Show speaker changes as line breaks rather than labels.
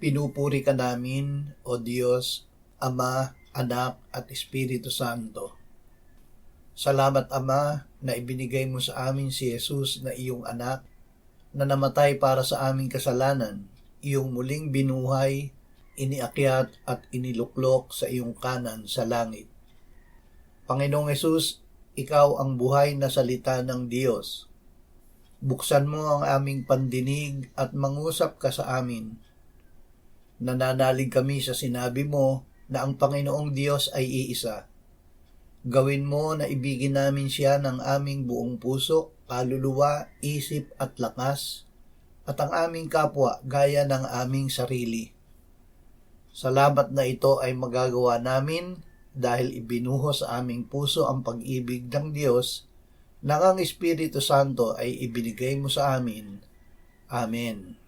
Pinupuri ka namin, O Diyos, Ama, Anak at Espiritu Santo. Salamat, Ama, na ibinigay mo sa amin si Jesus na iyong anak, na namatay para sa aming kasalanan, iyong muling binuhay, iniakyat at iniluklok sa iyong kanan sa langit. Panginoong Jesus, ikaw ang buhay na salita ng Diyos. Buksan mo ang aming pandinig at mangusap ka sa amin. Nananalig kami sa sinabi mo na ang Panginoong Diyos ay iisa. Gawin mo na ibigin namin siya ng aming buong puso, kaluluwa, isip at lakas, at ang aming kapwa gaya ng aming sarili. Salamat na ito ay magagawa namin dahil ibinuhos sa aming puso ang pag-ibig ng Diyos na ang Espiritu Santo ay ibinigay mo sa amin. Amen.